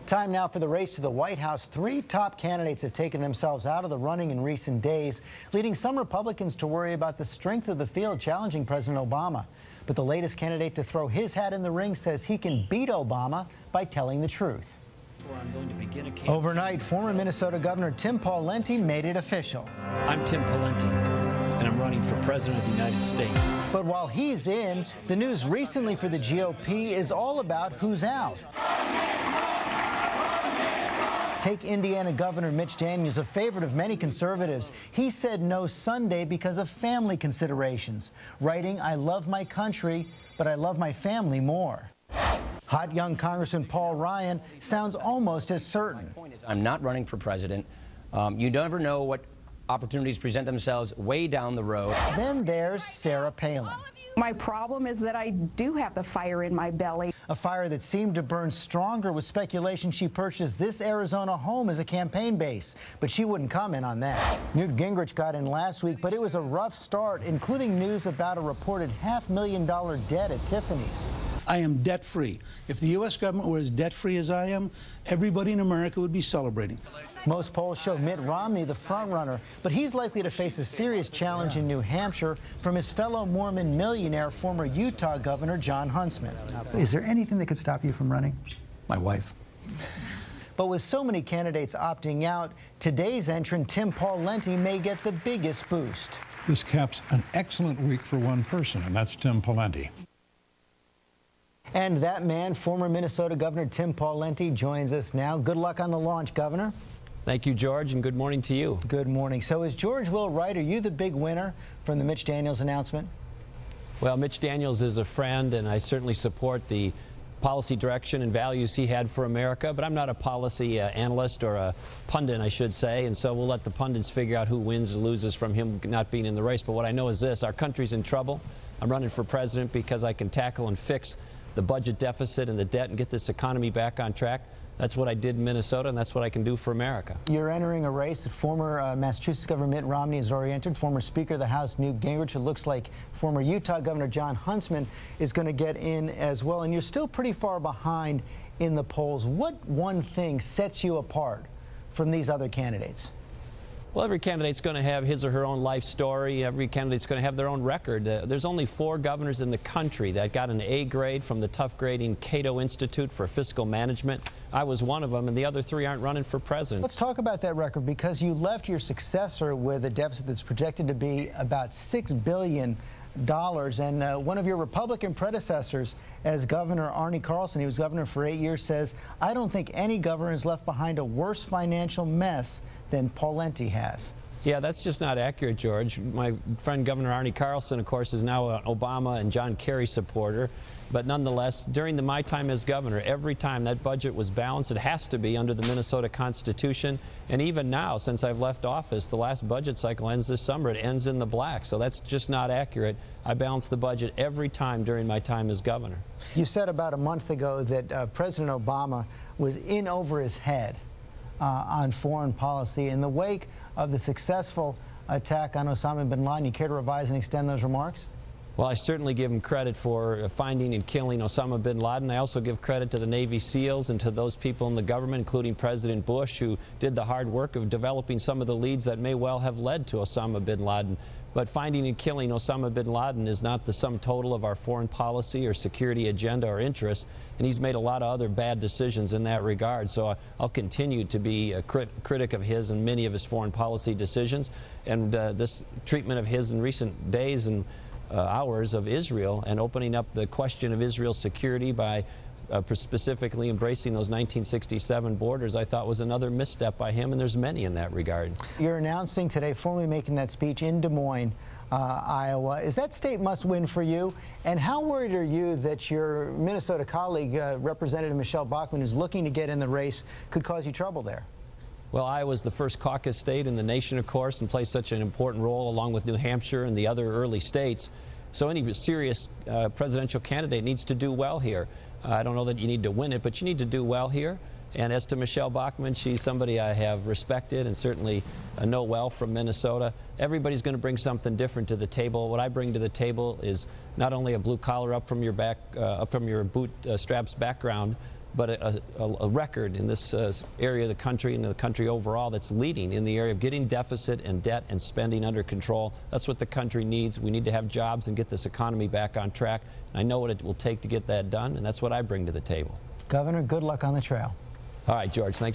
Time now for the race to the White House. Three top candidates have taken themselves out of the running in recent days, leading some Republicans to worry about the strength of the field challenging President Obama. But the latest candidate to throw his hat in the ring says he can beat Obama by telling the truth. Overnight, former Minnesota Governor Tim Pawlenty made it official. I'm Tim Pawlenty, and I'm running for President of the United States. But while he's in, the news recently for the GOP is all about who's out. Take Indiana Governor Mitch Daniels, a favorite of many conservatives. He said no Sunday because of family considerations, writing, "I love my country, but I love my family more." Hot young Congressman Paul Ryan sounds almost as certain. I'm not running for president. You never know what opportunities present themselves way down the road. Then there's Sarah Palin. My problem is that I do have the fire in my belly. A fire that seemed to burn stronger with speculation she purchased this Arizona home as a campaign base. But she wouldn't comment on that. Newt Gingrich got in last week, but it was a rough start, including news about a reported $500,000 debt at Tiffany's. I am debt-free. If the U.S. government were as debt-free as I am, everybody in America would be celebrating. Most polls show Mitt Romney the frontrunner, but he's likely to face a serious challenge in New Hampshire from his fellow Mormon millionaire, former Utah Governor Jon Huntsman. Is there anything that could stop you from running? My wife. But with so many candidates opting out, today's entrant, Tim Pawlenty, may get the biggest boost. This caps an excellent week for one person, and that's Tim Pawlenty. And that man, former Minnesota Governor Tim Pawlenty, joins us now. Good luck on the launch, Governor. Thank you, George, and good morning to you. Good morning. So is George Will right? Are you the big winner from the Mitch Daniels announcement? Well, Mitch Daniels is a friend, and I certainly support the policy direction and values he had for America, but I'm not a policy analyst or a pundit, I should say, and so we'll let the pundits figure out who wins or loses from him not being in the race. But what I know is this: our country's in trouble. I'm running for president because I can tackle and fix the budget deficit and the debt and get this economy back on track. That's what I did in Minnesota, and that's what I can do for America. You're entering a race. Former Massachusetts Governor Mitt Romney has already entered. Former Speaker of the House Newt Gingrich. It looks like former Utah Governor Jon Huntsman is going to get in as well. And you're still pretty far behind in the polls. What one thing sets you apart from these other candidates? Well, every candidate's going to have his or her own life story. Every candidate's going to have their own record. There's only 4 governors in the country that got an A grade from the tough grading Cato Institute for Fiscal Management. I was one of them, and the other 3 aren't running for president. Let's talk about that record, because you left your successor with a deficit that's projected to be about $6 billion. And one of your Republican predecessors as governor, Arne Carlson, he was governor for 8 years, says, "I don't think any governor has left behind a worse financial mess than Pawlenty has." Yeah, that's just not accurate, George. My friend Governor Arne Carlson, of course, is now an Obama and John Kerry supporter. But nonetheless, during my time as governor, every time that budget was balanced, it has to be under the Minnesota Constitution. And even now, since I've left office, the last budget cycle ends this summer. It ends in the black. So that's just not accurate. I balanced the budget every time during my time as governor. You said about a month ago that President Obama was in over his head on foreign policy. In the wake of the successful attack on Osama bin Laden, you care to revise and extend those remarks? Well, I certainly give him credit for finding and killing Osama bin Laden. I also give credit to the Navy SEALs and to those people in the government, including President Bush, who did the hard work of developing some of the leads that may well have led to Osama bin Laden. But finding and killing Osama bin Laden is not the sum total of our foreign policy or security agenda or interests, and he's made a lot of other bad decisions in that regard. So I'll continue to be a critic of his and many of his foreign policy decisions. And this treatment of his in recent days and hours of Israel and opening up the question of Israel's security by specifically embracing those 1967 borders, I thought was another misstep by him, and there's many in that regard. You're announcing today, formally making that speech in Des Moines, Iowa. Is that state must win for you? And how worried are you that your Minnesota colleague, Representative Michelle Bachmann, who's looking to get in the race, could cause you trouble there? Well, Iowa's the first caucus state in the nation, of course, and plays such an important role along with New Hampshire and the other early states. So any serious presidential candidate needs to do well here. I don't know that you need to win it, but you need to do well here. And as to Michelle Bachmann, she's somebody I have respected and certainly know well from Minnesota. Everybody's going to bring something different to the table. What I bring to the table is not only a blue collar up from your boot straps background, but a record in this area of the country and the country overall that's leading in the area of getting deficit and debt and spending under control. That's what the country needs. We need to have jobs and get this economy back on track. I know what it will take to get that done, and that's what I bring to the table. Governor, good luck on the trail. All right, George, thanks.